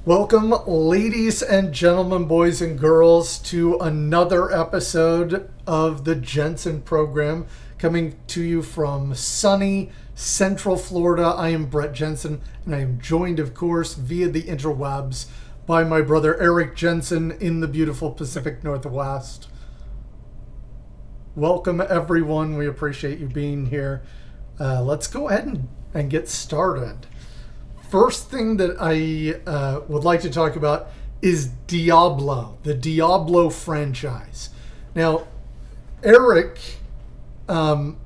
Welcome, ladies and gentlemen, boys and girls, to another episode of the Jensen program, coming to you from sunny Central Florida. I am Brett Jensen, and I am joined, of course, via the interwebs by my brother Eric Jensen in the beautiful Pacific Northwest. Welcome, everyone. We appreciate you being here. Let's go ahead and get started. First thing that I would like to talk about is Diablo, the Diablo franchise. Now, Eric, how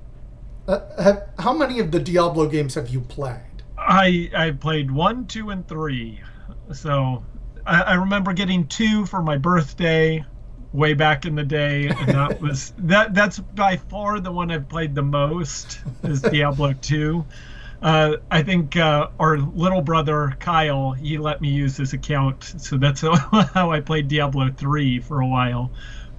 many of the Diablo games have you played? I played 1, 2, and 3. So I remember getting 2 for my birthday way back in the day, and that's by far the one I've played the most is Diablo 2. I think our little brother Kyle, he let me use his account, so that's how I played Diablo 3 for a while.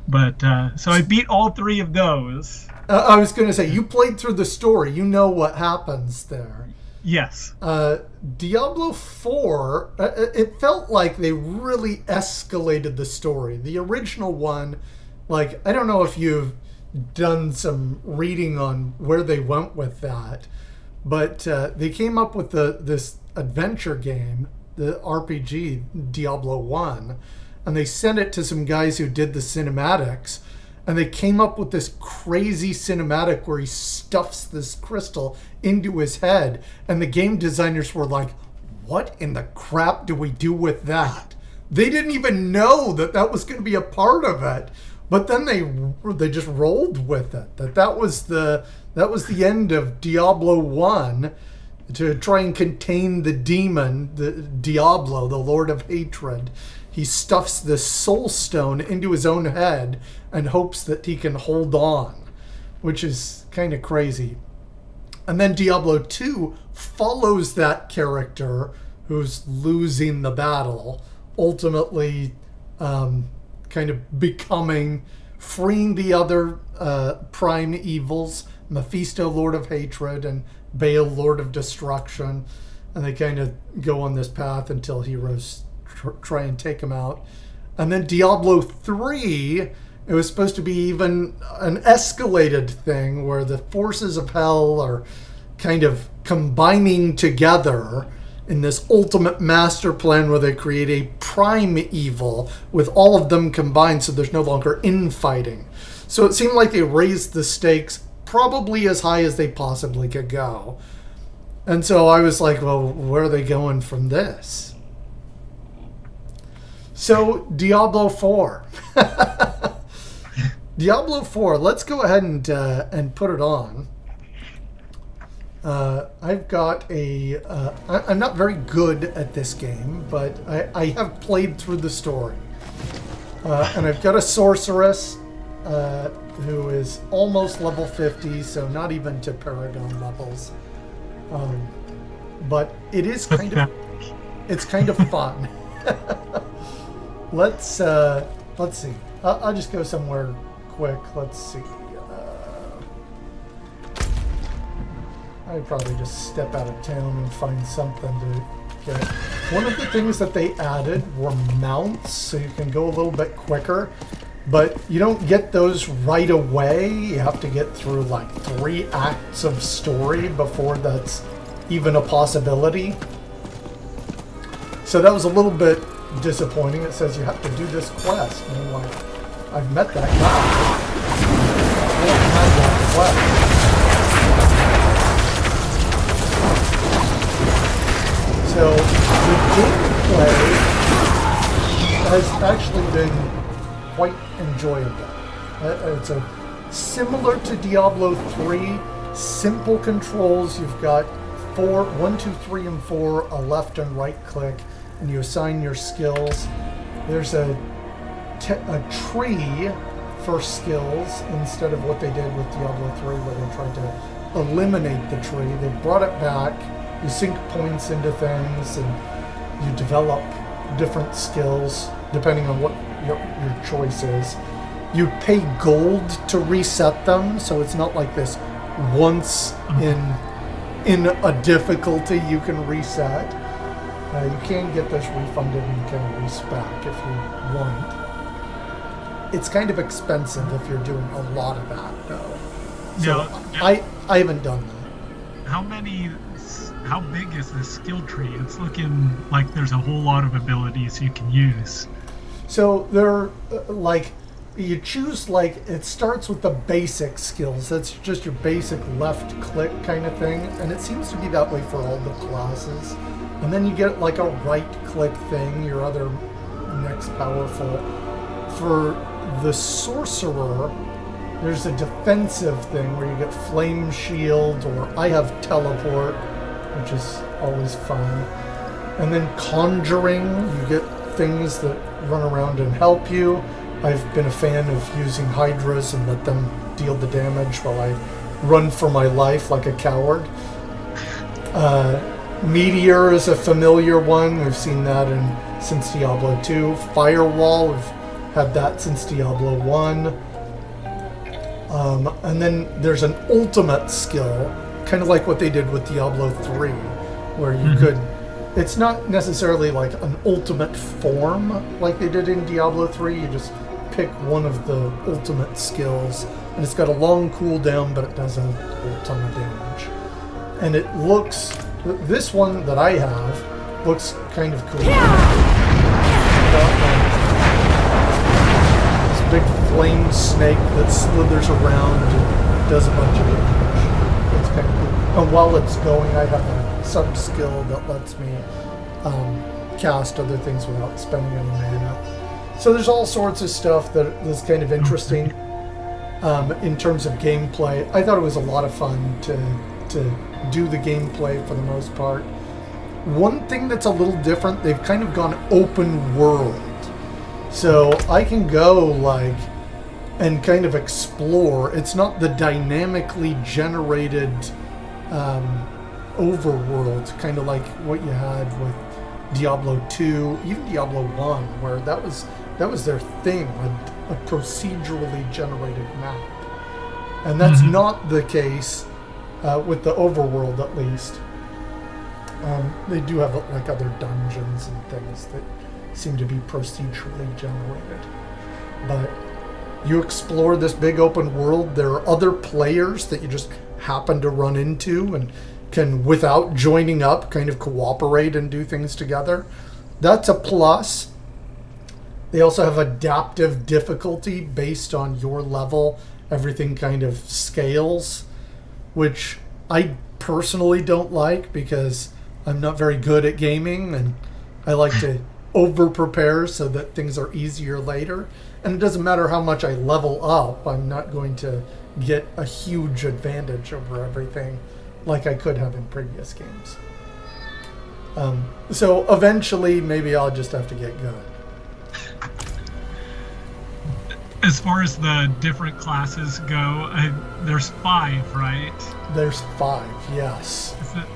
But so I beat all 3 of those. I was going to say, you played through the story. You know what happens there. Yes. Diablo 4, it felt like they really escalated the story. The original one, like, I don't know if you've done some reading on where they went with that, but they came up with this adventure game, the RPG, Diablo 1, and they sent it to some guys who did the cinematics, and they came up with this crazy cinematic where he stuffs this crystal into his head, and the game designers were like, what in the crap do we do with that? They didn't even know that was going to be a part of it, but then they just rolled with it. That was the end of Diablo 1, to try and contain the demon, the Diablo, the Lord of Hatred. He stuffs this soul stone into his own head and hopes that he can hold on, which is kind of crazy. And then Diablo 2 follows that character who's losing the battle, ultimately kind of freeing the other prime evils, Mephisto, Lord of Hatred, and Baal, Lord of Destruction. And they kind of go on this path until heroes try and take him out. And then Diablo 3, it was supposed to be even an escalated thing where the forces of hell are kind of combining together in this ultimate master plan where they create a prime evil with all of them combined, so there's no longer infighting. So it seemed like they raised the stakes probably as high as they possibly could go. And so I was like, well, where are they going from this? So Diablo 4. Diablo 4, let's go ahead and put it on. I've got I'm not very good at this game, but I have played through the story. And I've got a sorceress who is almost level 50, so not even to Paragon levels. But it is kind of fun. Let's see. I'll just go somewhere quick. Let's see. I'd probably just step out of town and find something to get. One of the things that they added were mounts, so you can go a little bit quicker, but you don't get those right away. You have to get through like 3 acts of story before that's even a possibility. So that was a little bit disappointing. It says you have to do this quest, and I'm like, I've met that guy. I don't have that quest. So the gameplay has actually been quite enjoyable. It's similar to Diablo 3, simple controls. You've got 1, 2, 3, and 4, a left and right click, and you assign your skills. There's a tree for skills instead of what they did with Diablo 3, where they tried to eliminate the tree. They brought it back. You sink points into things, and you develop different skills depending on what your choice is. You pay gold to reset them, so it's not like this once in a difficulty you can reset. You can get this refunded and kind of respec if you want. It's kind of expensive if you're doing a lot of that, though. So I haven't done that. How big is this skill tree? It's looking like there's a whole lot of abilities you can use. So they're you choose, it starts with the basic skills. That's just your basic left click kind of thing, and it seems to be that way for all the classes. And then you get a right click thing, your other next powerful. For the sorcerer, there's a defensive thing where you get flame shield, or I have teleport, which is always fun. And then conjuring, you get things that run around and help you. I've been a fan of using hydras and let them deal the damage while I run for my life like a coward. Meteor is a familiar one. We've seen that since Diablo 2. Firewall, we've had that since Diablo 1. And then there's an ultimate skill, kind of like what they did with Diablo 3, where you could... It's not necessarily like an ultimate form like they did in Diablo 3. You just pick one of the ultimate skills, and it's got a long cooldown, but it does a ton of damage. And it looks... This one that I have looks kind of cool. This big flame snake that slithers around and does a bunch of damage. It's kind of cool. And while it's going, I have a sub-skill that lets me cast other things without spending any mana. So there's all sorts of stuff that is kind of interesting in terms of gameplay. I thought it was a lot of fun to do the gameplay for the most part. One thing that's a little different, they've kind of gone open world. So I can go and kind of explore. It's not the dynamically generated overworld, kind of like what you had with Diablo 2, even Diablo 1, where that was their thing, a procedurally generated map. And that's not the case with the overworld, at least. They do have other dungeons and things that seem to be procedurally generated. But you explore this big open world. There are other players that you just happen to run into and can, without joining up, kind of cooperate and do things together. That's a plus. They also have adaptive difficulty based on your level. Everything kind of scales, which I personally don't like because I'm not very good at gaming, and I like to over-prepare so that things are easier later. And it doesn't matter how much I level up, I'm not going to get a huge advantage over everything like I could have in previous games. So eventually, maybe I'll just have to get good. As far as the different classes go, there's 5, right? There's 5, yes.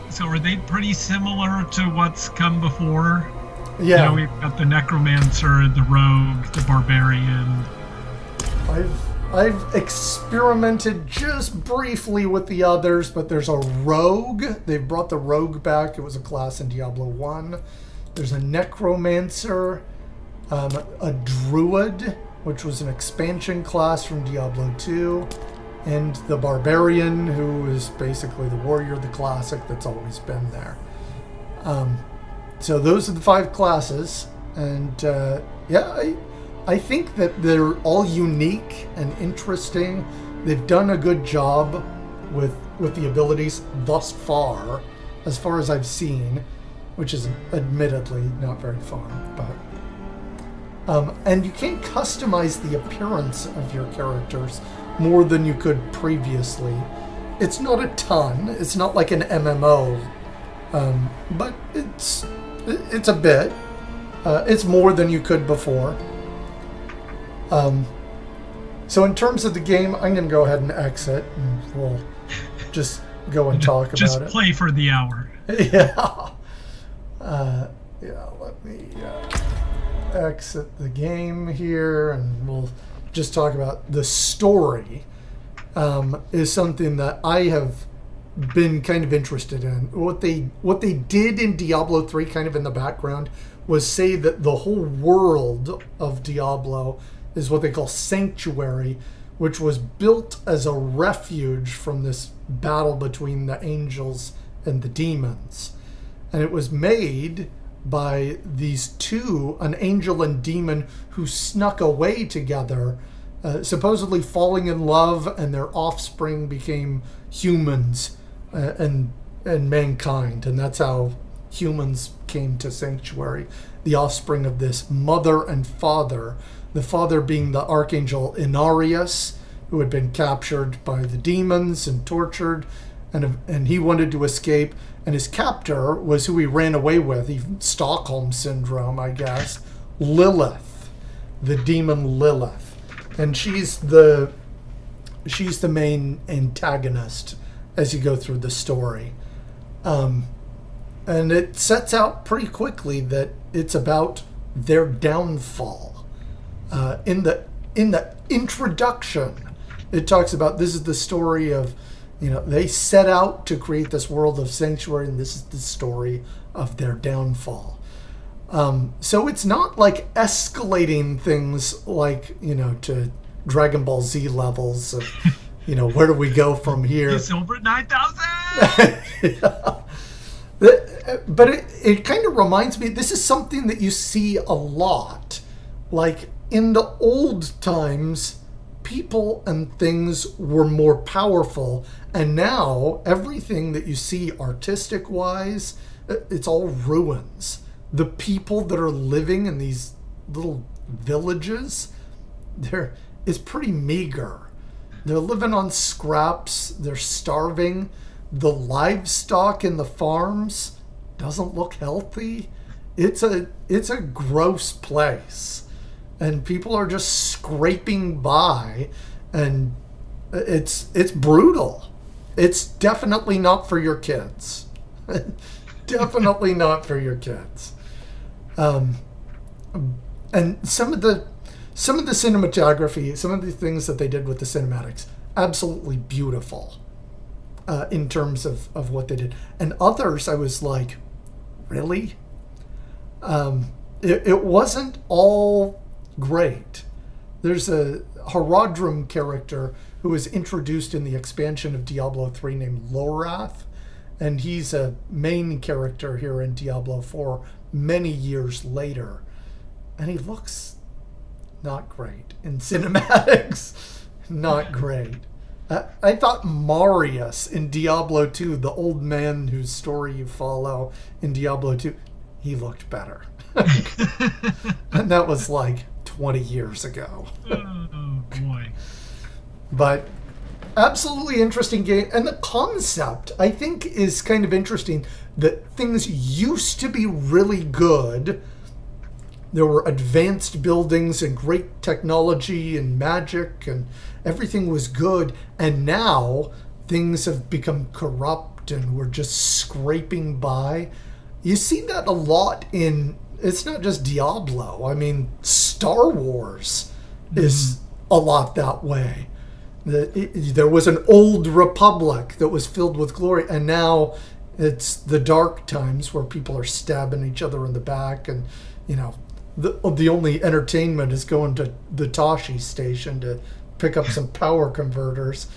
So are they pretty similar to what's come before? Yeah. We've got the Necromancer, the Rogue, the Barbarian. I've experimented just briefly with the others, but there's a Rogue. They've brought the Rogue back. It was a class in Diablo 1. There's a Necromancer, a Druid, which was an expansion class from Diablo 2, and the Barbarian, who is basically the warrior, the classic that's always been there. So those are the 5 classes, and I think that they're all unique and interesting. They've done a good job with the abilities thus far as I've seen, which is admittedly not very far, but... and you can't customize the appearance of your characters more than you could previously. It's not a ton. It's not like an MMO, but it's a bit. It's more than you could before. So in terms of the game, I'm going to go ahead and exit, and we'll just go and talk about it. Just play for the hour. Yeah. Let me... exit the game here, and we'll just talk about the story. Is something that I have been kind of interested in. What they did in Diablo 3 kind of in the background was say that the whole world of Diablo is what they call sanctuary, which was built as a refuge from this battle between the angels and the demons. And it was made by these two, an angel and demon, who snuck away together, supposedly falling in love, and their offspring became humans and mankind. And that's how humans came to Sanctuary, the offspring of this mother and father. The father being the archangel Inarius, who had been captured by the demons and tortured, and he wanted to escape. And his captor was who he ran away with. Stockholm syndrome, I guess. Lilith, the demon Lilith, and she's the main antagonist as you go through the story. And it sets out pretty quickly that it's about their downfall. In the introduction, it talks about, this is the story of, they set out to create this world of Sanctuary, and this is the story of their downfall. So it's not like escalating things like, to Dragon Ball Z levels of, where do we go from here? It's over 9,000! Yeah. But it kind of reminds me, this is something that you see a lot. Like, in the old times, people and things were more powerful, and now everything that you see artistic-wise, it's all ruins. The people that are living in these little villages, it's pretty meager. They're living on scraps, they're starving. The livestock in the farms doesn't look healthy. It's a gross place. And people are just scraping by, and it's brutal. It's definitely not for your kids. Definitely not for your kids. And some of the cinematography, some of the things that they did with the cinematics, absolutely beautiful in terms of what they did. And others, I was like, really? It wasn't all great. There's a Haradrim character who was introduced in the expansion of Diablo 3 named Lorath, and he's a main character here in Diablo 4 many years later, and he looks not great in cinematics. Not great. I thought Marius in Diablo 2, the old man whose story you follow in Diablo 2, he looked better. And that was like 20 years ago. Oh boy. But absolutely interesting game. And the concept, I think, is kind of interesting, that things used to be really good. There were advanced buildings and great technology and magic, and everything was good. And now things have become corrupt and we're just scraping by. You see that a lot in, it's not just Diablo. I mean, Star Wars is a lot that way. There was an old republic that was filled with glory, and now it's the dark times where people are stabbing each other in the back, and the only entertainment is going to the Tashi station to pick up some power converters.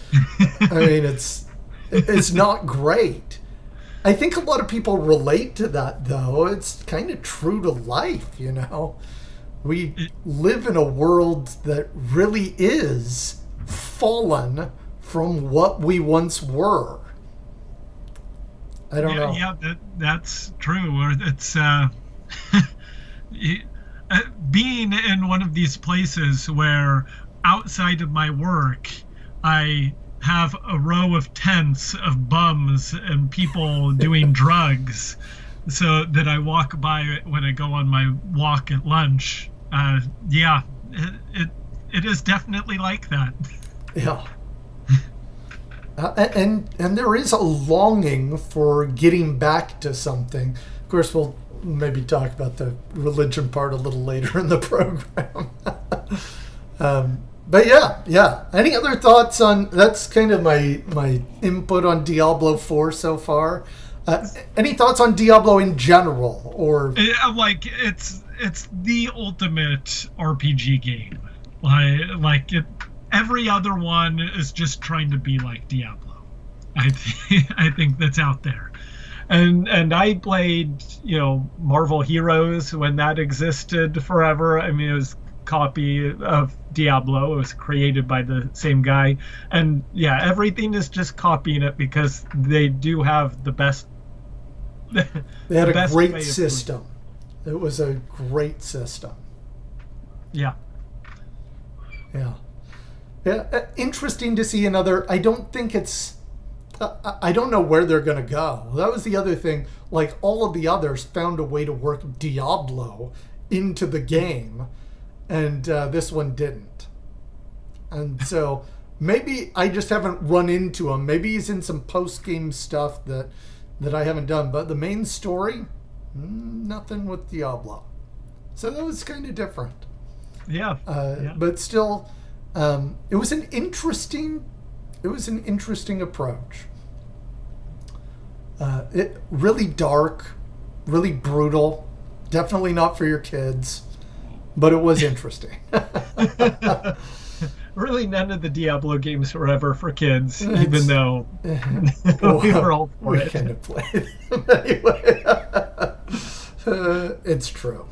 I mean, it's not great. I think a lot of people relate to that, though. It's kind of true to life, We live in a world that really is fallen from what we once were. I don't know. Yeah, that's true. Or it's being in one of these places where outside of my work, I have a row of tents of bums and people doing drugs, so that I walk by when I go on my walk at lunch. Yeah, it is definitely like that. Yeah. And there is a longing for getting back to something. Of course, we'll maybe talk about the religion part a little later in the program. But yeah. Any other thoughts on? That's kind of my input on Diablo 4 so far. Any thoughts on Diablo in general, or like it's the ultimate RPG game. Like it, every other one is just trying to be like Diablo. I think that's out there. And I played, Marvel Heroes when that existed forever. I mean, it was a copy of Diablo. It was created by the same guy. And yeah, everything is just copying it because they do have the best. They had a great system. It was a great system. Yeah. Yeah. Interesting to see another. I don't think it's. I don't know where they're going to go. That was the other thing. Like, all of the others found a way to work Diablo into the game, and this one didn't. And so maybe I just haven't run into him. Maybe he's in some post-game stuff that I haven't done. But the main story, nothing with Diablo. So that was kind of different. Yeah. But still, it was an interesting approach. It really dark, really brutal. Definitely not for your kids, but it was interesting. Really, none of the Diablo games were ever for kids, even though we were all for it. Kind of played them anyway. It's true.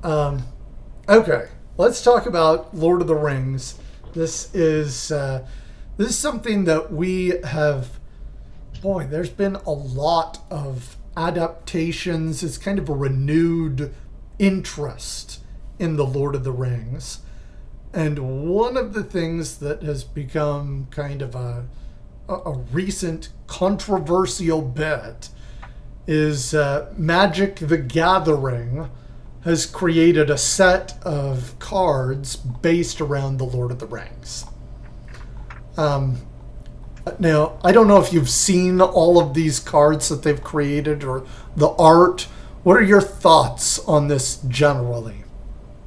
Okay, let's talk about Lord of the Rings. This is something that we have. Boy, there's been a lot of adaptations. It's kind of a renewed interest in the Lord of the Rings. And one of the things that has become kind of a recent controversial bit is Magic the Gathering has created a set of cards based around the Lord of the Rings. Now, I don't know if you've seen all of these cards that they've created or the art. What are your thoughts on this generally?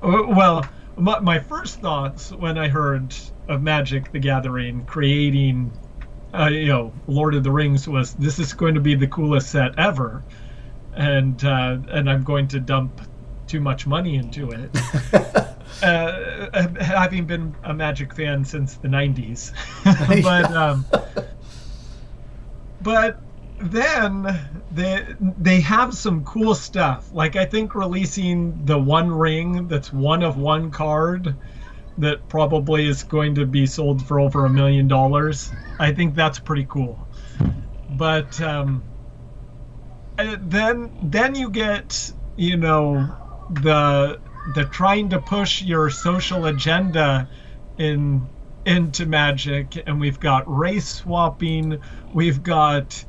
Well, my first thoughts when I heard of Magic the Gathering creating, Lord of the Rings was, this is going to be the coolest set ever, and I'm going to dump too much money into it. Having been a Magic fan since the 90s. But then they have some cool stuff. Like, I think releasing the One Ring that's one of one card that probably is going to be sold for over $1 million. I think that's pretty cool. But then you get, the trying to push your social agenda into Magic, and we've got race swapping, we've got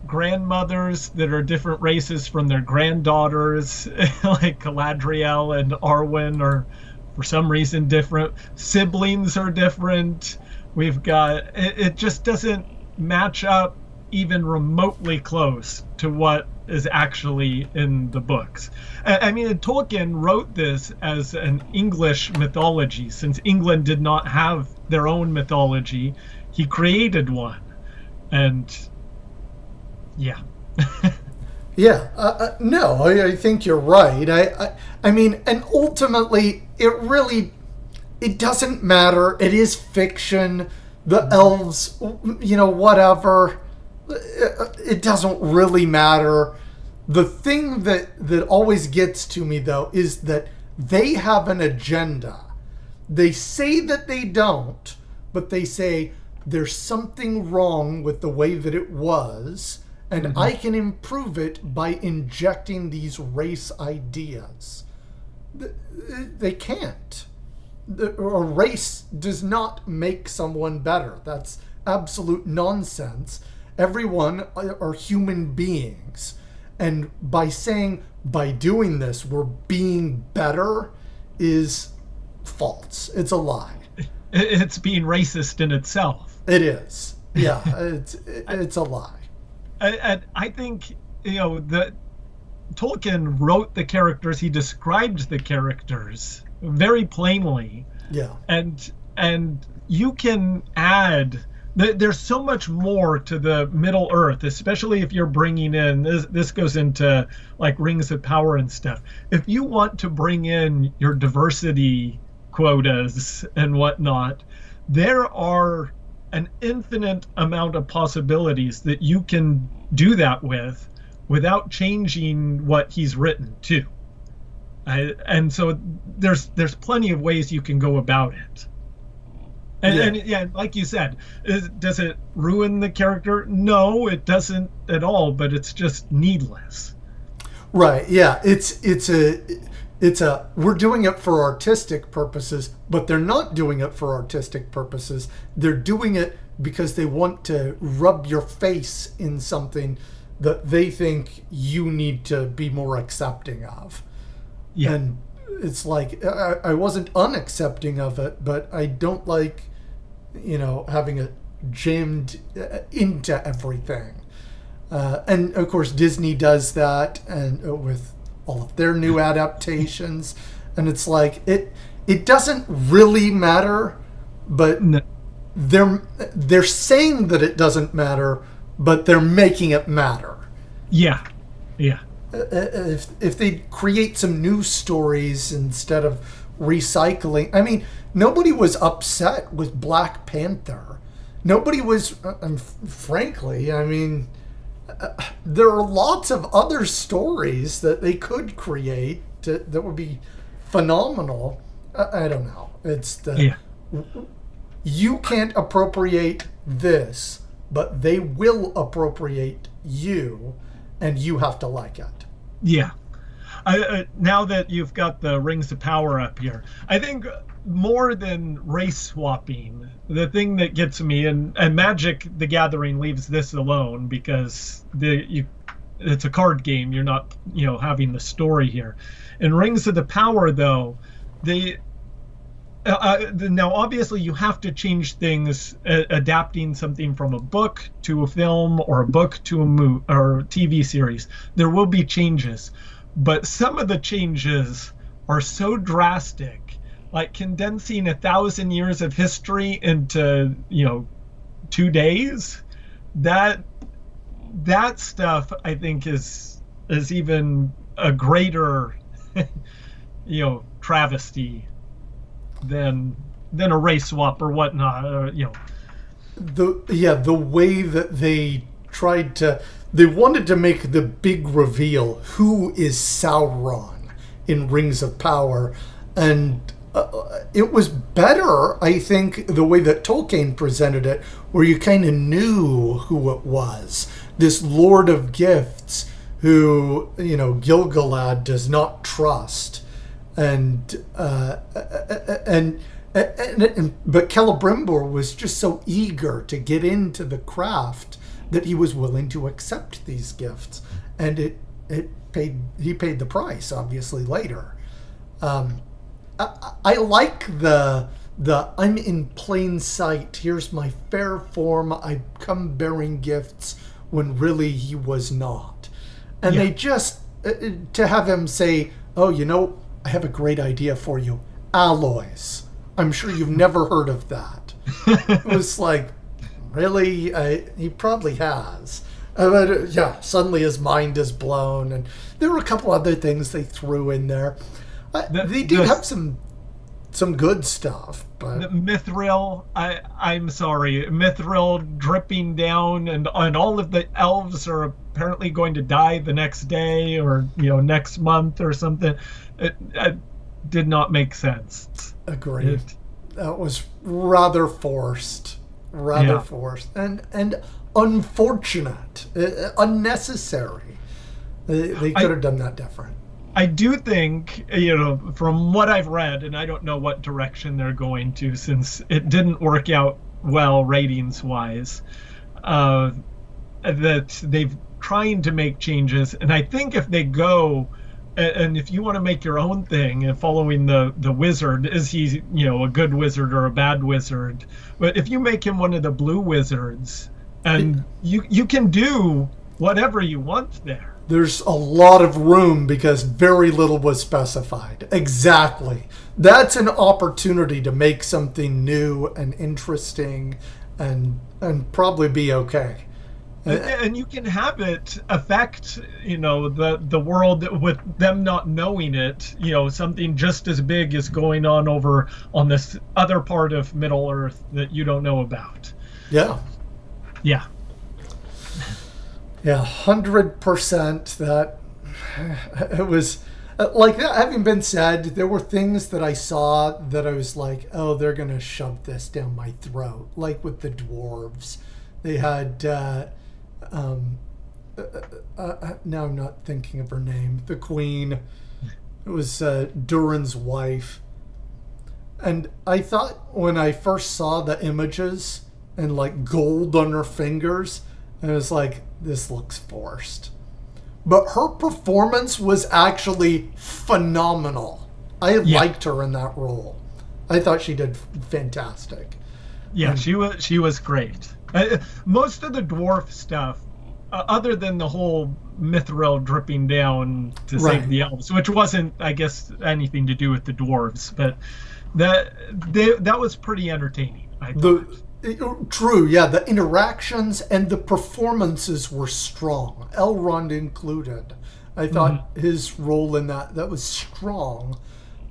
grandmothers that are different races from their granddaughters, like Galadriel and Arwen are for some reason different, siblings are different, we've got it just doesn't match up even remotely close to what is actually in the books. I mean, Tolkien wrote this as an English mythology. Since England did not have their own mythology, he created one. And yeah. Yeah, no, I think you're right. I mean, and ultimately, it doesn't matter. It is fiction. The elves, whatever. It doesn't really matter. The thing that always gets to me, though, is that they have an agenda. They say that they don't, but they say there's something wrong with the way that it was, and I can improve it by injecting these race ideas. They can't. A race does not make someone better. That's absolute nonsense. Everyone are human beings. And by doing this, we're being better is false. It's a lie. It's being racist in itself. It is. Yeah, it's a lie. I think, that Tolkien wrote the characters, he described the characters very plainly. Yeah. And you can add, there's so much more to the Middle Earth, especially if you're bringing in, this goes into like Rings of Power and stuff. If you want to bring in your diversity quotas and whatnot, there are an infinite amount of possibilities that you can do that with without changing what he's written too. And so there's plenty of ways you can go about it. And yeah, like you said, does it ruin the character? No, it doesn't at all, but it's just needless. Right. Yeah. It's a we're doing it for artistic purposes, but they're not doing it for artistic purposes. They're doing it because they want to rub your face in something that they think you need to be more accepting of. Yeah. And it's like, I wasn't unaccepting of it, but I don't like, having it jammed into everything. And of course, Disney does that, and with all of their new adaptations, and it's like it doesn't really matter, but No. they're saying that it doesn't matter, but they're making it matter. Yeah. Yeah. If they create some new stories instead of recycling, I mean, nobody was upset with Black Panther. Nobody was, frankly, I mean, there are lots of other stories that they could create that would be phenomenal. I don't know. It's you can't appropriate this, but they will appropriate you, and you have to like it. Yeah. Now that you've got the Rings of Power up here, I think more than race swapping, the thing that gets me, and Magic the Gathering leaves this alone because it's a card game. You're not, having the story here. In Rings of the Power, though, now obviously you have to change things, adapting something from a book to a film or a book to a movie or TV series. There will be changes, but some of the changes are so drastic, like condensing 1,000 years of history into 2 days. That stuff, I think, is even a greater travesty than a race swap or whatnot. The way that they wanted to make the big reveal, who is Sauron in Rings of Power, and it was better, I think, the way that Tolkien presented it, where you kind of knew who it was. This Lord of Gifts who, Gil-galad does not trust. But Celebrimbor was just so eager to get into the craft that he was willing to accept these gifts, and he paid the price, obviously, later. I like the I'm in plain sight, here's my fair form, I come bearing gifts, when really he was not. And they just, to have him say, oh, I have a great idea for you. Alloys. I'm sure you've never heard of that. It was like, really? He probably has. But suddenly his mind is blown. And there were a couple other things they threw in there. They did have some good stuff. But the Mithril, I'm sorry, Mithril dripping down, and all of the elves are apparently going to die the next day or next month or something. It did not make sense. Agreed. That was rather forced. Forced. And unfortunate. Unnecessary. They could have done that different. I do think, from what I've read, and I don't know what direction they're going to since it didn't work out well ratings-wise, that they've trying to make changes. And I think if they go, and if you want to make your own thing and following the wizard, is he, a good wizard or a bad wizard? But if you make him one of the blue wizards, and you can do whatever you want there. there's a lot of room because very little was specified. Exactly. That's an opportunity to make something new and interesting and probably be okay. And you can have it affect, the world with them not knowing it. Something just as big is going on over on this other part of Middle Earth that you don't know about. Yeah. Yeah. Yeah, 100%. That it was like that. Having been said, there were things that I saw that I was like, "Oh, they're gonna shove this down my throat." Like with the dwarves, they had. Now I'm not thinking of her name. The queen. It was Durin's wife, and I thought when I first saw the images and like gold on her fingers, I was like, this looks forced. But her performance was actually phenomenal. I liked her in that role. I thought she did fantastic. Yeah, she was great. Most of the dwarf stuff, other than the whole mithril dripping down to save the elves, which wasn't, I guess, anything to do with the dwarves, but that was pretty entertaining, I thought. True, yeah. The interactions and the performances were strong. Elrond included. I thought his role in that was strong,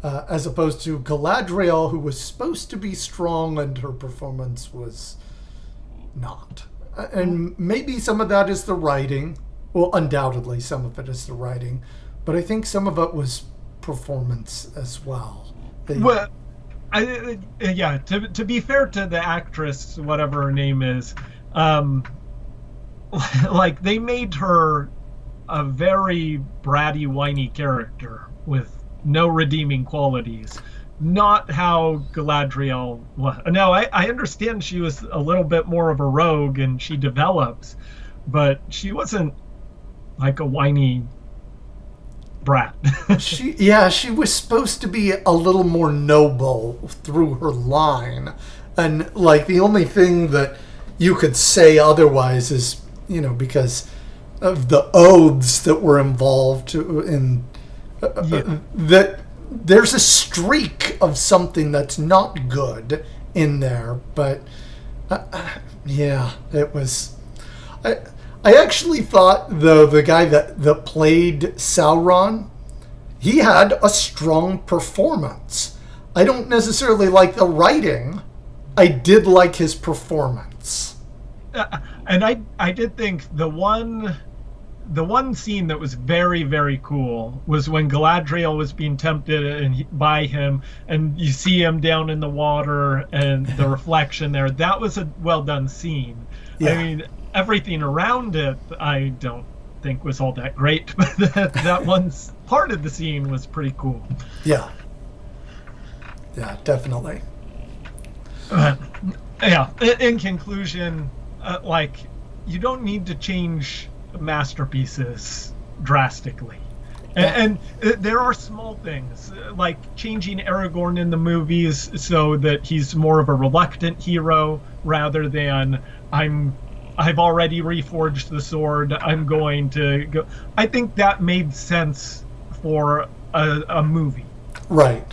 as opposed to Galadriel, who was supposed to be strong and her performance was not. And maybe some of that is the writing. Well, undoubtedly some of it is the writing, but I think some of it was performance as well. To be fair to the actress, whatever her name is, like they made her a very bratty, whiny character with no redeeming qualities. Not how Galadriel was. Now, I understand she was a little bit more of a rogue and she develops, but she wasn't like a whiny brat. She was supposed to be a little more noble through her line, and like the only thing that you could say otherwise is because of the oaths that were involved in that there's a streak of something that's not good in there, but it was. I actually thought, though, the guy that played Sauron, he had a strong performance. I don't necessarily like the writing. I did like his performance. And I did think the one scene that was very, very cool was when Galadriel was being tempted by him, and you see him down in the water and the reflection there. That was a well-done scene. Yeah. I mean, everything around it, I don't think was all that great, but that one part of the scene was pretty cool. Yeah. Yeah, definitely. In conclusion, you don't need to change masterpieces drastically. And there are small things, like changing Aragorn in the movies so that he's more of a reluctant hero rather than I've already reforged the sword, I'm going to go. I think that made sense for a movie. Right.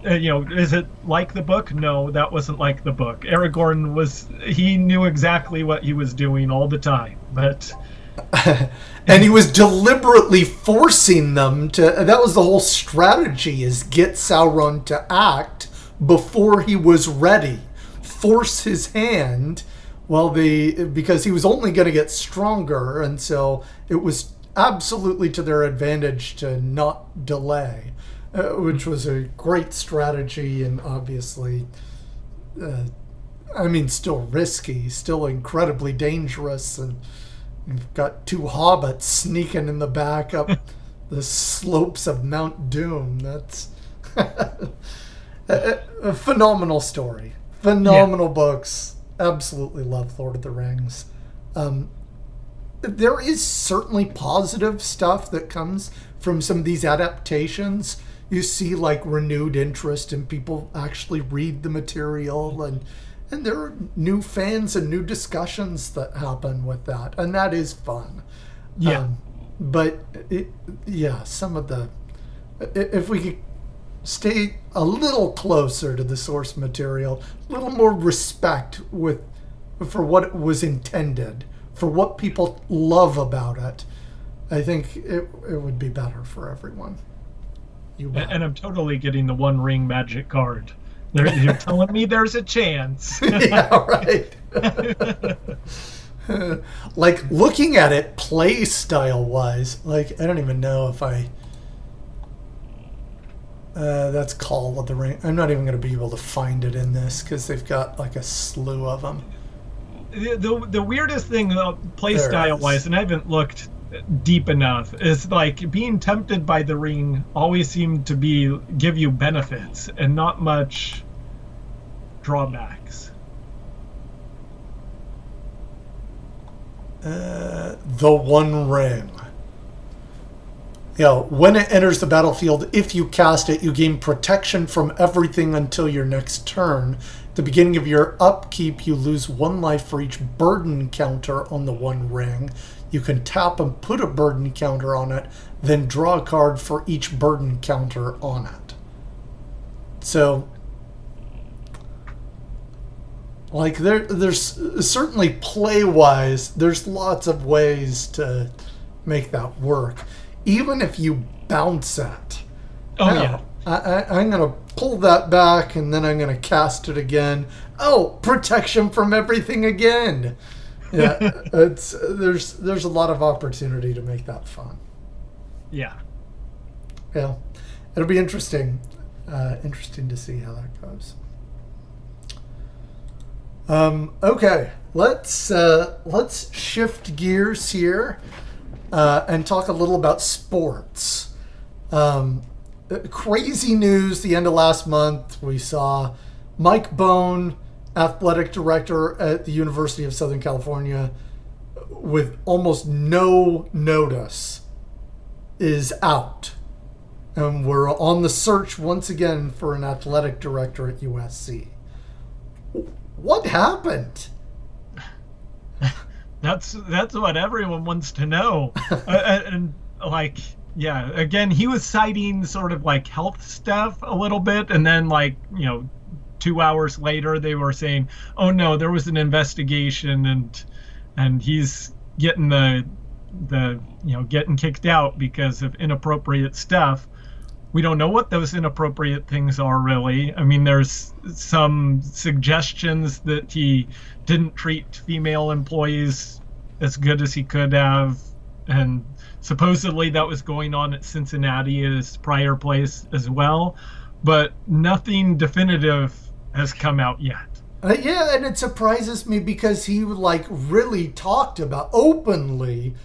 Is it like the book? No, that wasn't like the book. Aragorn he knew exactly what he was doing all the time, but... And he was deliberately forcing them to... That was the whole strategy, is get Sauron to act before he was ready. Force his hand... because he was only going to get stronger, and so it was absolutely to their advantage to not delay, which was a great strategy, and obviously, still risky, still incredibly dangerous, and you've got two hobbits sneaking in the back up the slopes of Mount Doom. That's a phenomenal story, phenomenal books. Absolutely love Lord of the Rings. There is certainly positive stuff that comes from some of these adaptations. You see like renewed interest in people actually read the material, and there are new fans and new discussions that happen with that, and that is fun. Yeah. But yeah, some of the, if we could stay a little closer to the source material, a little more respect for what it was intended, for what people love about it, I think it would be better for everyone. And I'm totally getting the One Ring magic card. You're telling me there's a chance. Yeah, right. Like, looking at it play style wise, like, I don't even know if that's Call of the Ring. I'm not even going to be able to find it in this because they've got like a slew of them. The weirdest thing play style wise, and I haven't looked deep enough, is like being tempted by the ring always seemed to give you benefits and not much drawbacks. The One Ring. Yeah, when it enters the battlefield, if you cast it, you gain protection from everything until your next turn. At the beginning of your upkeep, you lose 1 life for each burden counter on the One Ring. You can tap and put a burden counter on it, then draw a card for each burden counter on it. So, like, there's certainly play-wise, there's lots of ways to make that work. Even if you bounce it. Oh, yeah. I'm going to pull that back, and then I'm going to cast it again. Oh, protection from everything again. Yeah, there's a lot of opportunity to make that fun. Yeah. Yeah, it'll be interesting. Interesting to see how that goes. Okay, let's shift gears here and talk a little about sports. Crazy news the end of last month. We saw Mike Bone, athletic director at the University of Southern California, with almost no notice, is out. And we're on the search once again for an athletic director at USC. What happened? That's what everyone wants to know. And like, yeah, again, he was citing sort of like health stuff a little bit, and then 2 hours later they were saying, oh no, there was an investigation and he's getting the getting kicked out because of inappropriate stuff. We don't know what those inappropriate things are, really. I mean, there's some suggestions that he didn't treat female employees as good as he could have, and supposedly that was going on at Cincinnati, his prior place, as well. But nothing definitive has come out yet. Yeah, and it surprises me because he really talked about openly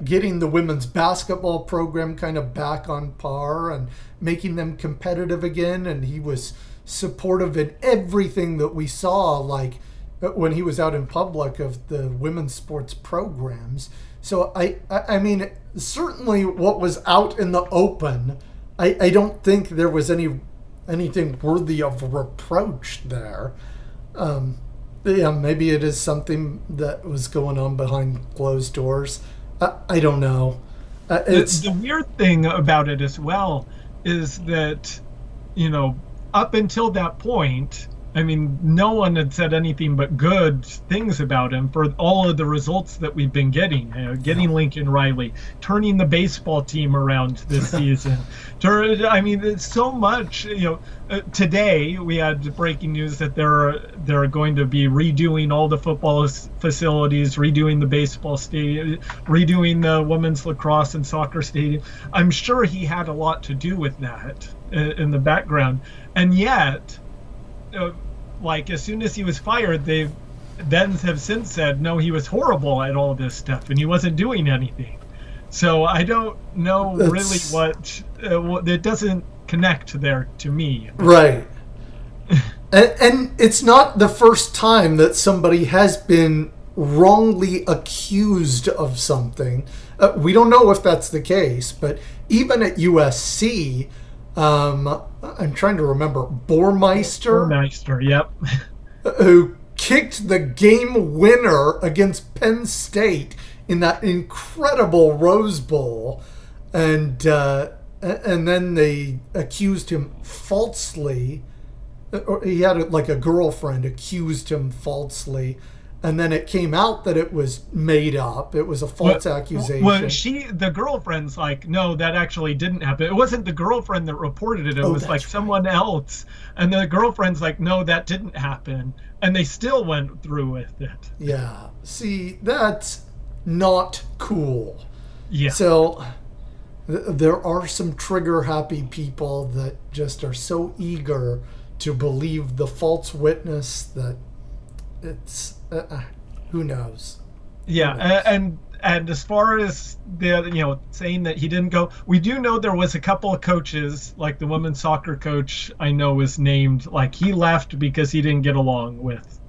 getting the women's basketball program kind of back on par and making them competitive again. And he was supportive in everything that we saw, like when he was out in public, of the women's sports programs. So I mean, certainly what was out in the open, I don't think there was anything worthy of reproach there. Yeah, maybe it is something that was going on behind closed doors. I don't know. The weird thing about it as well is that, up until that point, I mean, no one had said anything but good things about him for all of the results that we've been getting. Getting Lincoln Riley, turning the baseball team around this season. I mean, it's so much. Today we had breaking news that they're going to be redoing all the football facilities, redoing the baseball stadium, redoing the women's lacrosse and soccer stadium. I'm sure he had a lot to do with that in the background, and yet. As soon as he was fired, they then have since said, no, he was horrible at all this stuff and he wasn't doing anything. So I don't know really what it doesn't connect there to me. Right. and it's not the first time that somebody has been wrongly accused of something. We don't know if that's the case, but even at USC, I'm trying to remember, Bohrmeister, yep. Who kicked the game winner against Penn State in that incredible Rose Bowl, and then they accused him falsely. Or he had like a girlfriend accused him falsely, and then it came out that it was made up. It was a false accusation. Well, the girlfriend's like, no, that actually didn't happen. It wasn't the girlfriend that reported it. It was like someone else. And the girlfriend's like, no, that didn't happen. And they still went through with it. Yeah. See, that's not cool. Yeah. So there are some trigger-happy people that just are so eager to believe the false witness that it's who knows. Yeah, and as far as the saying that he didn't go, we do know there was a couple of coaches, like the women's soccer coach I know is named, like he left because he didn't get along with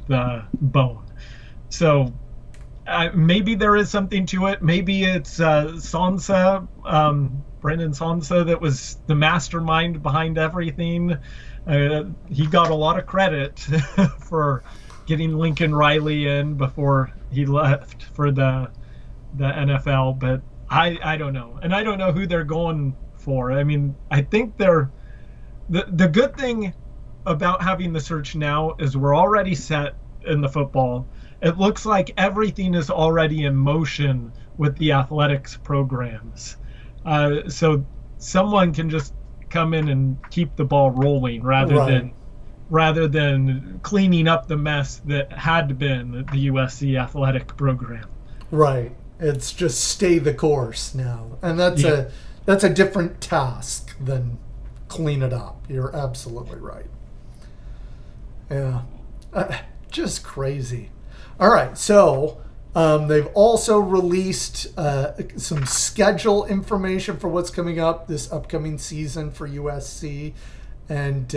Bone. So maybe there is something to it. Maybe it's Sansa, Brendan Sansa, that was the mastermind behind everything. He got a lot of credit for getting Lincoln Riley in before he left for the NFL, but I don't know. And I don't know who they're going for. I mean, I think the good thing about having the search now is we're already set in the football. It looks like everything is already in motion with the athletics programs. So someone can just come in and keep the ball rolling rather than cleaning up the mess that had been the USC athletic program. Right. It's just stay the course now. And that's a different task than clean it up. You're absolutely right. Yeah. Just crazy. All right. So they've also released some schedule information for what's coming up this upcoming season for USC and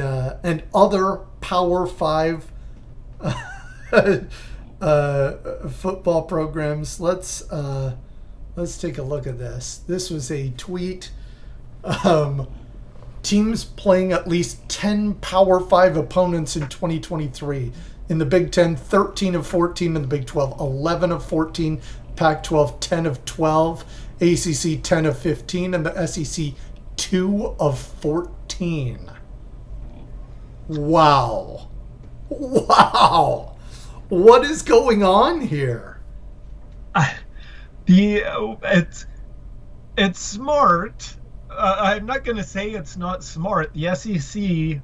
other Power 5 football programs. Let's take a look at this. This was a tweet. Teams playing at least 10 Power 5 opponents in 2023. In the Big 10, 13 of 14. In the Big 12, 11 of 14. Pac-12, 10 of 12. ACC, 10 of 15. And the SEC, 2 of 14. Wow. Wow. What is going on here? It's smart. I'm not going to say it's not smart. The SEC,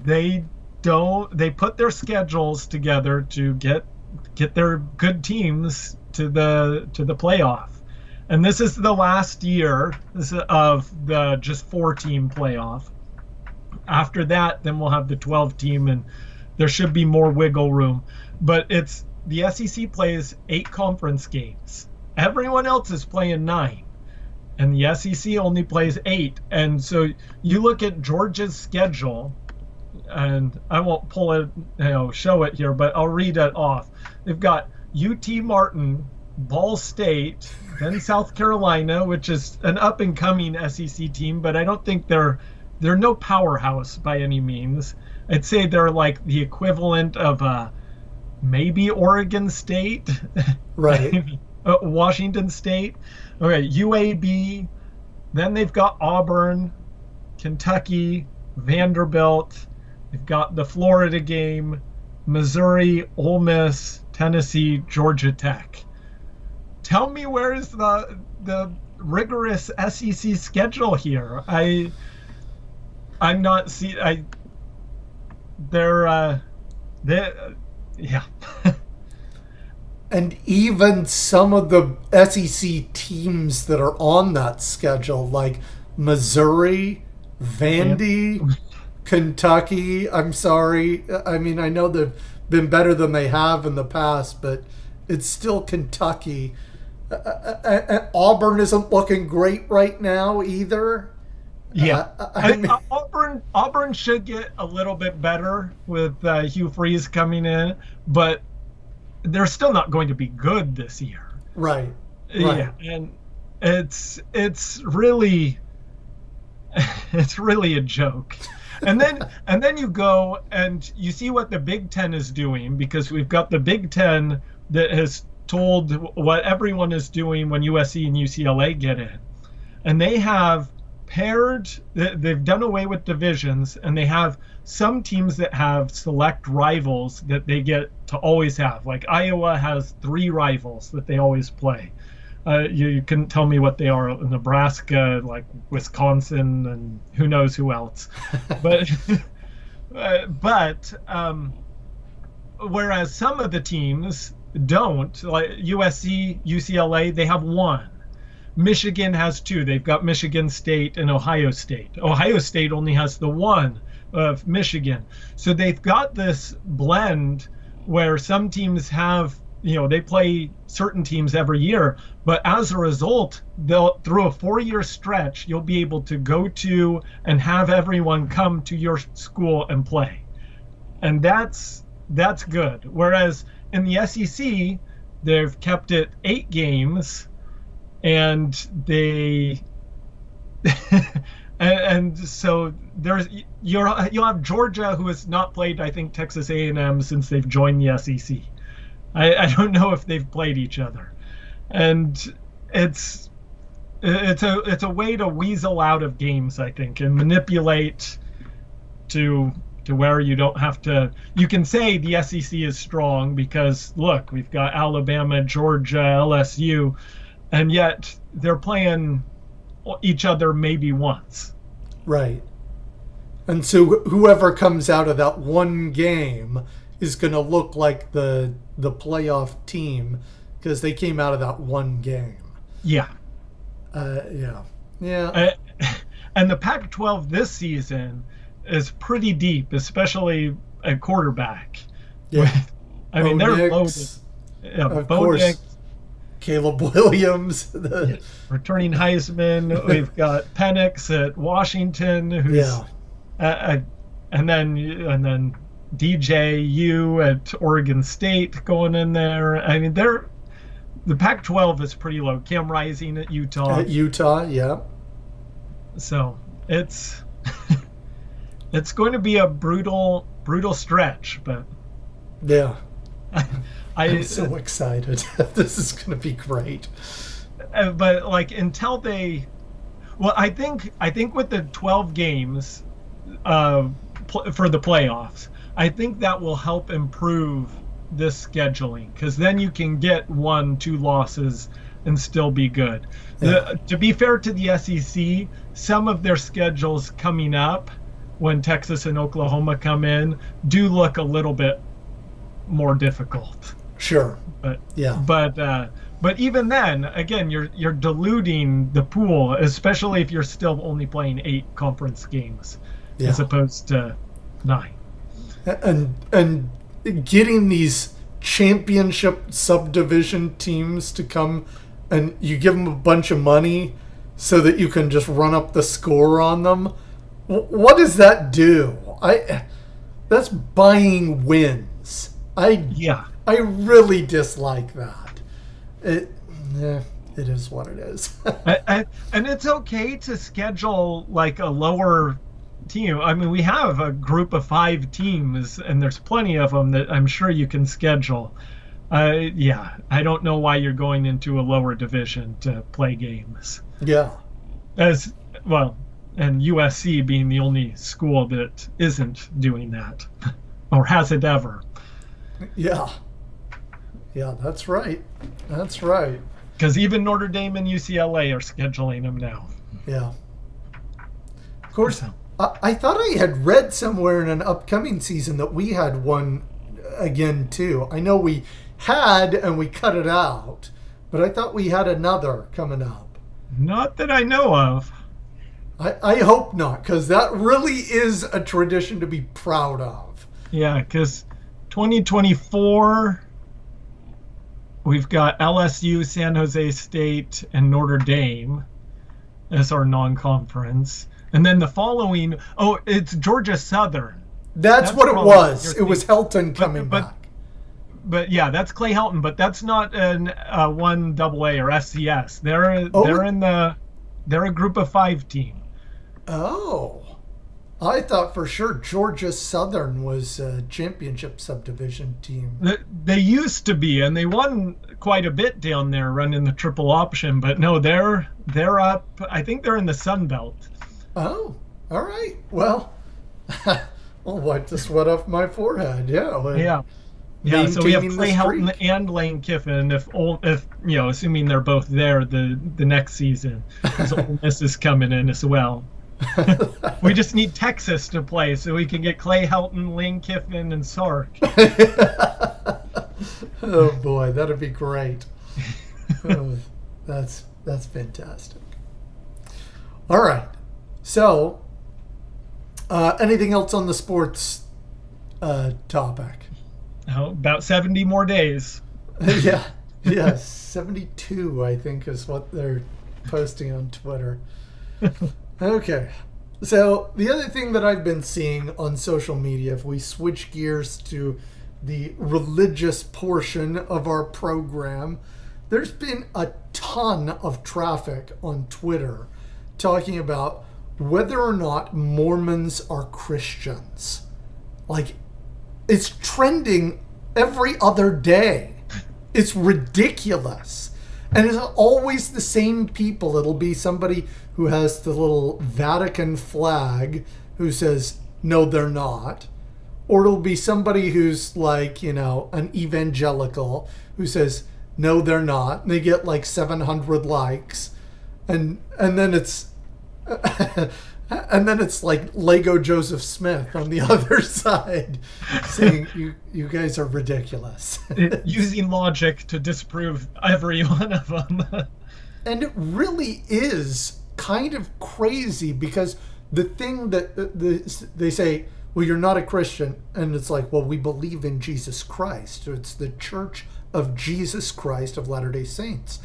they put their schedules together to get their good teams to the playoff, and this is the last year of the just 4-team playoff. After that, then we'll have the 12-team, and there should be more wiggle room. But it's the SEC plays 8 conference games. Everyone else is playing 9. And the SEC only plays 8. And so you look at Georgia's schedule, and I won't pull it, show it here, but I'll read it off. They've got UT Martin, Ball State, then South Carolina, which is an up-and-coming SEC team, but I don't think they're no powerhouse by any means. I'd say they're like the equivalent of maybe Oregon State, right? Washington State. Okay, UAB. Then they've got Auburn, Kentucky, Vanderbilt. They've got the Florida game, Missouri, Ole Miss, Tennessee, Georgia Tech. Tell me, where is the rigorous SEC schedule here? I'm not see. Yeah. And even some of the SEC teams that are on that schedule, like Missouri, Vandy, Kentucky. I'm sorry. I mean, I know they've been better than they have in the past, but it's still Kentucky. Auburn isn't looking great right now either. Yeah, Auburn should get a little bit better with Hugh Freeze coming in, but they're still not going to be good this year. Right. Yeah, and it's really a joke. And then you go and you see what the Big Ten is doing, because we've got the Big Ten that has told what everyone is doing when USC and UCLA get in. And they have they've done away with divisions, and they have some teams that have select rivals that they get to always have. Like Iowa has 3 rivals that they always play. You can tell me what they are: Nebraska, like Wisconsin, and who knows who else. But whereas some of the teams don't, like USC, UCLA, they have 1. Michigan has 2. They've got Michigan State and Ohio State. Ohio State only has the 1 of Michigan. So they've got this blend where some teams have, they play certain teams every year, but as a result, through a 4-year stretch, you'll be able to go to and have everyone come to your school and play. And that's good. Whereas in the SEC, they've kept it 8 games, and they and so you'll have Georgia, who has not played, I think, Texas A&M since they've joined the SEC. I don't know if they've played each other, and it's a way to weasel out of games, I think, and manipulate to where you don't have to. You can say the SEC is strong because look, we've got Alabama, Georgia, LSU, and yet they're playing each other maybe once. Right. And so whoever comes out of that one game is going to look like the playoff team because they came out of that one game. Yeah. Yeah. And the Pac-12 this season is pretty deep, especially at quarterback. Yeah. I mean, they're loaded. Yeah, of course. Caleb Williams, returning Heisman. We've got Penix at Washington, who's and then DJU at Oregon State going in there. I mean, the Pac-12 is pretty low. Cam Rising at Utah. Yeah. So it's it's going to be a brutal stretch, but yeah. I'm so excited. This is going to be great. But like until I think with the 12 games for the playoffs, I think that will help improve this scheduling, because then you can get 1-2 losses and still be good. Yeah. To be fair to the SEC, some of their schedules coming up when Texas and Oklahoma come in do look a little bit more difficult. Sure. But even then, again, you're diluting the pool, especially if you're still only playing 8 conference games as opposed to 9. And getting these championship subdivision teams to come, and you give them a bunch of money so that you can just run up the score on them. What does that do? That's buying wins. I really dislike that. It is what it is. And it's okay to schedule like a lower team. I mean, we have a group of 5 teams, and there's plenty of them that I'm sure you can schedule. I don't know why you're going into a lower division to play games. Yeah. As well, and USC being the only school that isn't doing that, or has it ever. Yeah, that's right. That's right. Because even Notre Dame and UCLA are scheduling them now. Yeah. Of course, I thought I had read somewhere in an upcoming season that we had one again, too. I know we had, and we cut it out, but I thought we had another coming up. Not that I know of. I hope not, because that really is a tradition to be proud of. Yeah, because 2024, we've got LSU, San Jose State, and Notre Dame as our non-conference. And then the following, it's Georgia Southern. That's what it was. It was Helton coming back. But yeah, that's Clay Helton, but that's not an 1AA or FCS. They're a group of 5 team. Oh. I thought for sure Georgia Southern was a championship subdivision team. They used to be, and they won quite a bit down there running the triple option. But no, they're up. I think they're in the Sun Belt. Oh, all right. Well, I'll wipe the sweat off my forehead. Yeah. Yeah. Yeah, so we have Maintaining Clay the Helton streak. and Lane Kiffin. If assuming they're both there the next season, because Ole Miss is coming in as well. We just need Texas to play so we can get Clay Helton, Lane Kiffin, and Sark. Oh boy, that'd be great. Oh, that's fantastic. All right. So, anything else on the sports topic? Oh, about 70 more days. Yeah, 72, I think, is what they're posting on Twitter. Okay. So, the other thing that I've been seeing on social media, if we switch gears to the religious portion of our program, there's been a ton of traffic on Twitter talking about whether or not Mormons are Christians. Like, it's trending every other day. It's ridiculous. And it's always the same people. It'll be somebody who has the little Vatican flag who says, no, they're not. Or it'll be somebody who's like, an evangelical who says, no, they're not. And they get like 700 likes. And then it's... And then it's like Lego Joseph Smith on the other side saying, you guys are ridiculous. Using logic to disprove every one of them. And it really is kind of crazy because the thing that they say, well, you're not a Christian. And it's like, well, we believe in Jesus Christ. It's the Church of Jesus Christ of Latter-day Saints.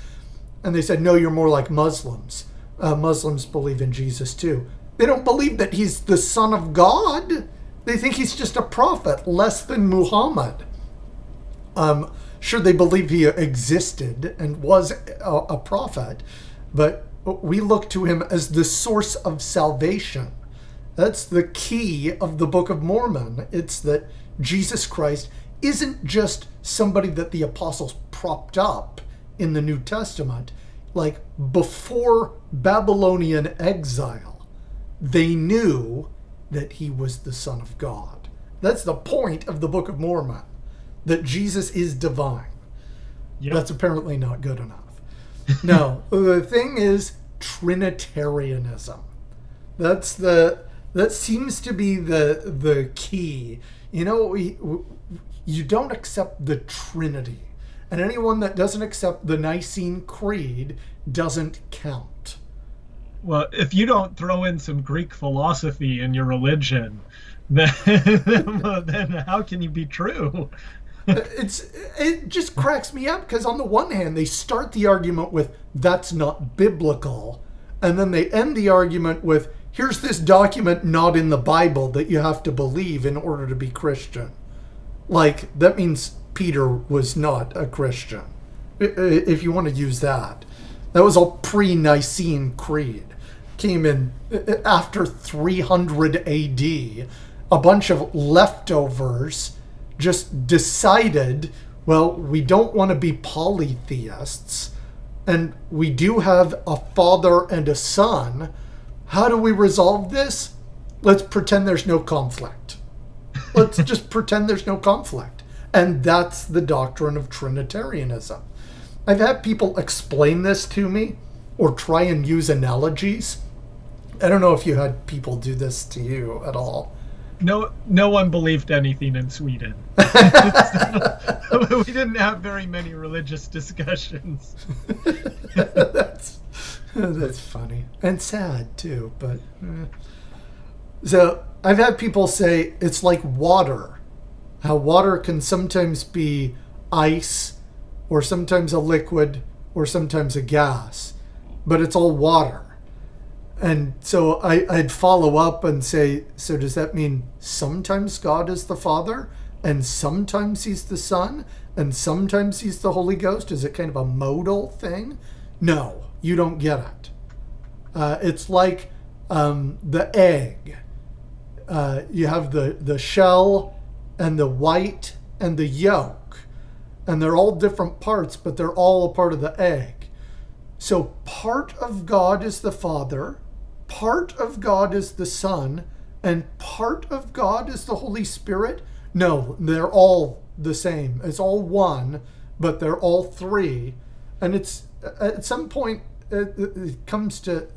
And they said, no, you're more like Muslims. Muslims believe in Jesus too. They don't believe that he's the son of God. They think he's just a prophet, less than Muhammad. Sure, they believe he existed and was a prophet, but we look to him as the source of salvation. That's the key of the Book of Mormon. It's that Jesus Christ isn't just somebody that the apostles propped up in the New Testament. Like, before Babylonian exile, they knew that he was the Son of God. That's the point of the Book of Mormon, that Jesus is divine. Yep. That's apparently not good enough. No, the thing is Trinitarianism. That seems to be the key. You don't accept the Trinity. And anyone that doesn't accept the Nicene Creed doesn't count. Well, if you don't throw in some Greek philosophy in your religion, then how can you be true? It just cracks me up because on the one hand, they start the argument with, that's not biblical. And then they end the argument with, here's this document not in the Bible that you have to believe in order to be Christian. Like, that means Peter was not a Christian, if you want to use that. That was a pre-Nicene Creed. Came in after 300 AD. A bunch of leftovers just decided, well, we don't want to be polytheists, and we do have a father and a son. How do we resolve this? Let's pretend there's no conflict. Let's just pretend there's no conflict. And that's the doctrine of Trinitarianism. I've had people explain this to me or try and use analogies. I don't know if you had people do this to you at all. No one believed anything in Sweden. We didn't have very many religious discussions. That's funny and sad too, but so I've had people say it's like water. How water can sometimes be ice or sometimes a liquid or sometimes a gas, but it's all water. And so I'd follow up and say, so does that mean sometimes God is the Father and sometimes he's the Son and sometimes he's the Holy Ghost? Is it kind of a modal thing? No, you don't get it. It's like the egg. You have the shell and the white and the yolk, and they're all different parts, but they're all a part of the egg. So part of God is the Father, part of God is the Son, and part of God is the Holy Spirit. No, they're all the same. It's all one, but they're all three. And it's at some point it comes to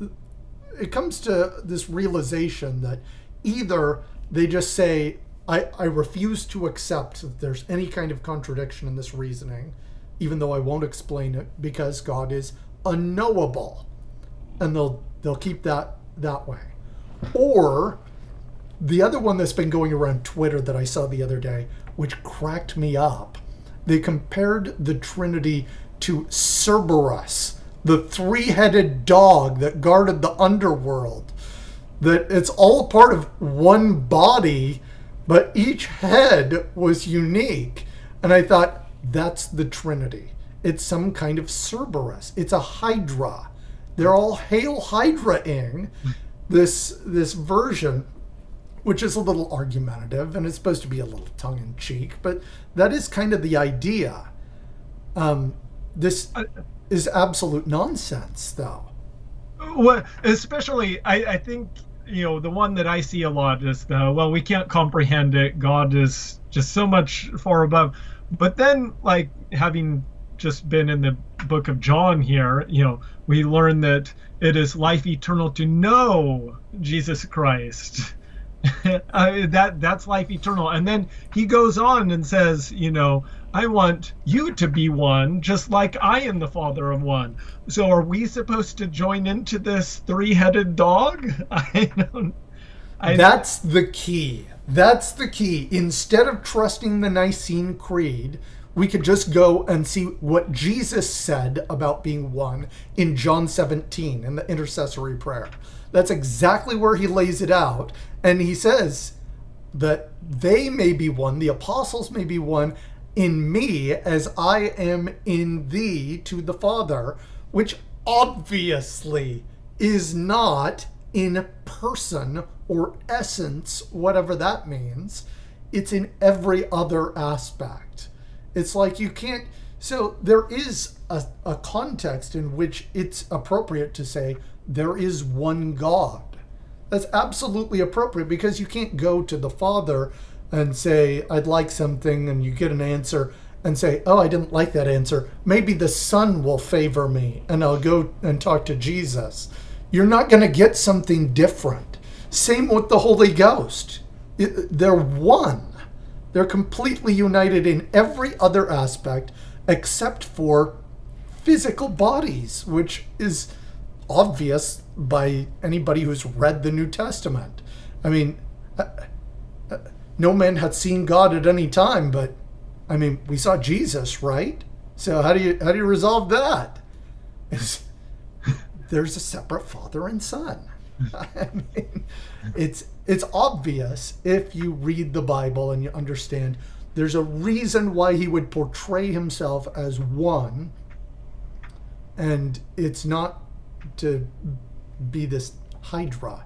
this realization that either they just say, I refuse to accept that there's any kind of contradiction in this reasoning, even though I won't explain it because God is unknowable, and they'll keep that way. Or the other one that's been going around Twitter that I saw the other day, which cracked me up, they compared the Trinity to Cerberus, the three-headed dog that guarded the underworld. That it's all part of one body, but each head was unique. And I thought, that's the Trinity. It's some kind of Cerberus. It's a Hydra. They're all Hail Hydra-ing this version, which is a little argumentative, and it's supposed to be a little tongue-in-cheek, but that is kind of the idea. This is absolute nonsense, though. Well, especially, I think, the one that I see a lot is we can't comprehend it. God is just so much far above. But then, like, having just been in the book of John here, we learn that it is life eternal to know Jesus Christ. That's life eternal. And then he goes on and says, I want you to be one, just like I am the Father of one. So are we supposed to join into this three-headed dog? That's the key. That's the key. Instead of trusting the Nicene Creed, we could just go and see what Jesus said about being one in John 17 in the intercessory prayer. That's exactly where he lays it out. And he says that they may be one, the apostles may be one in me as I am in thee to the Father, which obviously is not in person or essence, whatever that means. It's in every other aspect. It's like you can't... So there is a context in which it's appropriate to say there is one God. That's absolutely appropriate, because you can't go to the Father and say, I'd like something, and you get an answer and say, oh, I didn't like that answer. Maybe the Son will favor me and I'll go and talk to Jesus. You're not going to get something different. Same with the Holy Ghost. They're one. They're completely united in every other aspect except for physical bodies, which is obvious by anybody who's read the New Testament. I mean, no man had seen God at any time, but I mean, we saw Jesus, right? So how do you resolve that? There's a separate Father and Son. I mean, it's obvious if you read the Bible and you understand there's a reason why he would portray himself as one, and it's not to be this Hydra.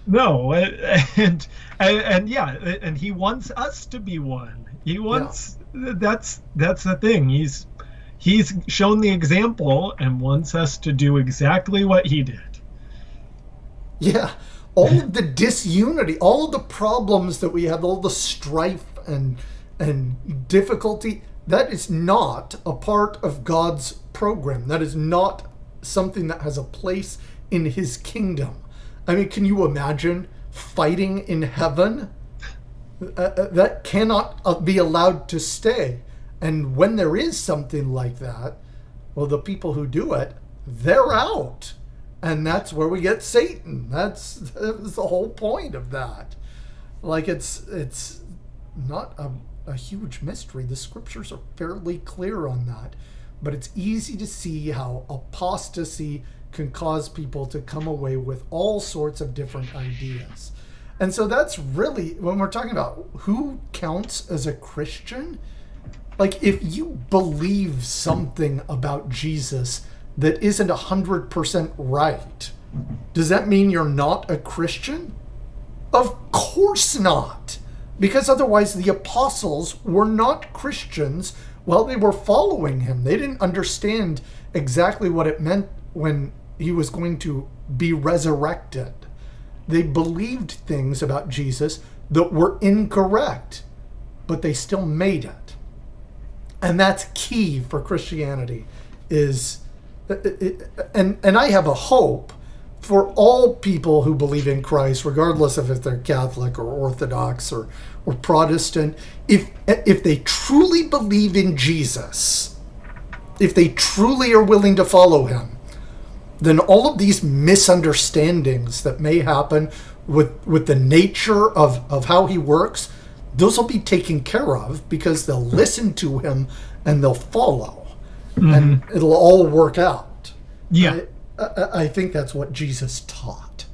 No, and yeah, and he wants us to be one. He wants that's the thing. He's shown the example and wants us to do exactly what he did. Yeah, all of the disunity, all of the problems that we have, all the strife and difficulty, that is not a part of God's program. That is not something that has a place in his kingdom. I mean, can you imagine fighting in heaven? That cannot be allowed to stay. And when there is something like that, well, the people who do it, they're out. And that's where we get Satan. That's the whole point of that. Like, it's not a huge mystery. The scriptures are fairly clear on that. But it's easy to see how apostasy can cause people to come away with all sorts of different ideas. And so that's really, when we're talking about who counts as a Christian, like, if you believe something about Jesus that isn't 100% right, does that mean you're not a Christian? Of course not. Because otherwise the apostles were not Christians while they were following him. They didn't understand exactly what it meant when he was going to be resurrected. They believed things about Jesus that were incorrect, but they still made it. And that's key for Christianity is, and I have a hope for all people who believe in Christ, regardless of if they're Catholic or Orthodox or Protestant, if they truly believe in Jesus, if they truly are willing to follow him, then all of these misunderstandings that may happen with the nature of how he works, those will be taken care of because they'll listen to him and they'll follow. Mm-hmm. And it'll all work out. Yeah. I think that's what Jesus taught.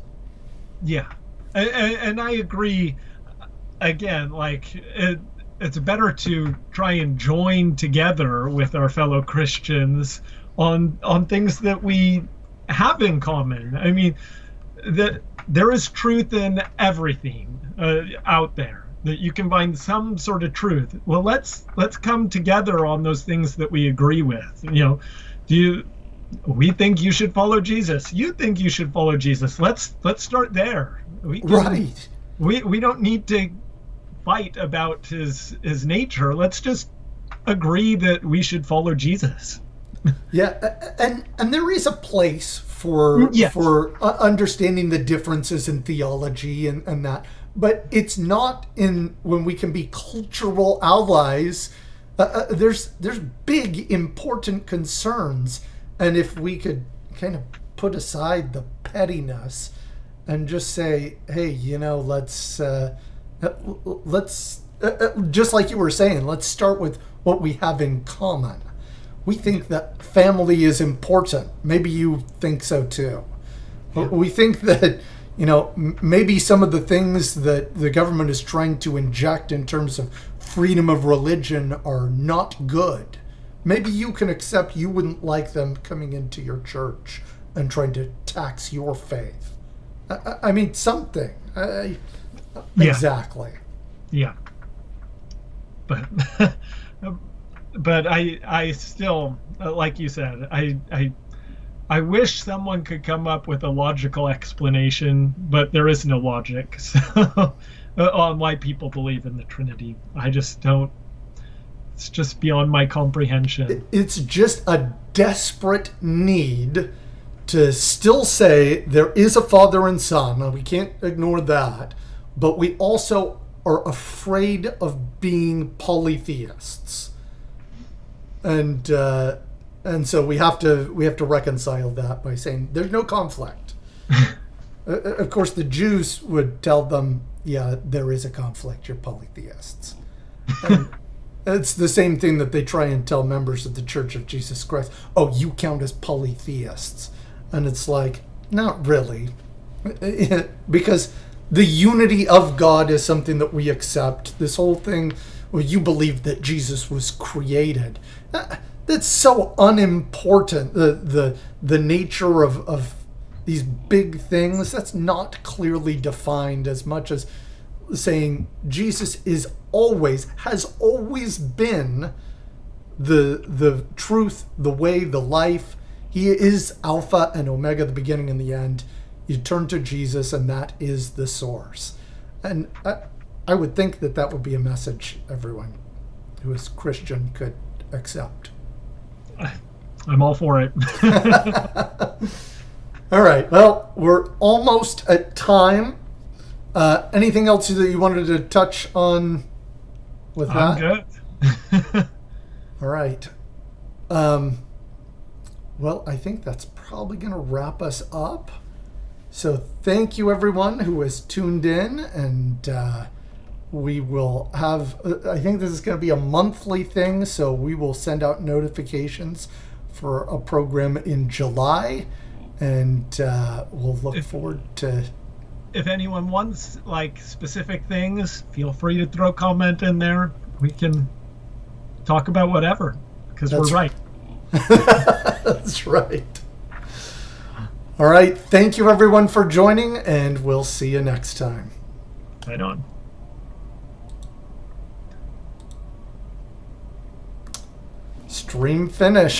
Yeah. And I agree. Again, like it's better to try and join together with our fellow Christians on things that we have in common. I mean, that there is truth in everything out there, that you can find some sort of truth. Well, let's come together on those things that we agree with. We think you should follow Jesus. You think you should follow Jesus. Let's start there. We don't need to fight about his nature. Let's just agree that we should follow Jesus. Yeah, and there is a place for understanding the differences in theology and that, but it's not in when we can be cultural allies. There's big important concerns. And if we could kind of put aside the pettiness and just say, hey, let's just like you were saying, let's start with what we have in common. We think that family is important. Maybe you think so too. Yeah. We think that, maybe some of the things that the government is trying to inject in terms of freedom of religion are not good. Maybe you can accept you wouldn't like them coming into your church and trying to tax your faith. I mean, something. Exactly. Yeah. But I still, like you said, I wish someone could come up with a logical explanation, but there is no logic on why people believe in the Trinity. I just don't. It's just beyond my comprehension. It's just a desperate need to still say there is a Father and Son. Now, we can't ignore that. But we also are afraid of being polytheists. And so we have to reconcile that by saying there's no conflict. Of course, the Jews would tell them, yeah, there is a conflict. You're polytheists. And it's the same thing that they try and tell members of the Church of Jesus Christ. Oh, you count as polytheists. And it's like, not really. Because the unity of God is something that we accept. This whole thing where you believe that Jesus was created. That's so unimportant. The nature of these big things, that's not clearly defined as much as saying Jesus has always been the truth, the way, the life. He is Alpha and Omega, the beginning and the end. You turn to Jesus, and that is the source. And I would think that would be a message everyone who is Christian could accept. I'm all for it. All right. Well, we're almost at time. Anything else that you wanted to touch on with that? I'm good. All right. Well, I think that's probably going to wrap us up. So thank you, everyone who has tuned in, and we will have, I think this is going to be a monthly thing, so we will send out notifications for a program in July, and we'll look forward to... If anyone wants specific things, feel free to throw a comment in there. We can talk about whatever, because we're right. That's right. All right. Thank you, everyone, for joining, and we'll see you next time. Right on. Stream finish.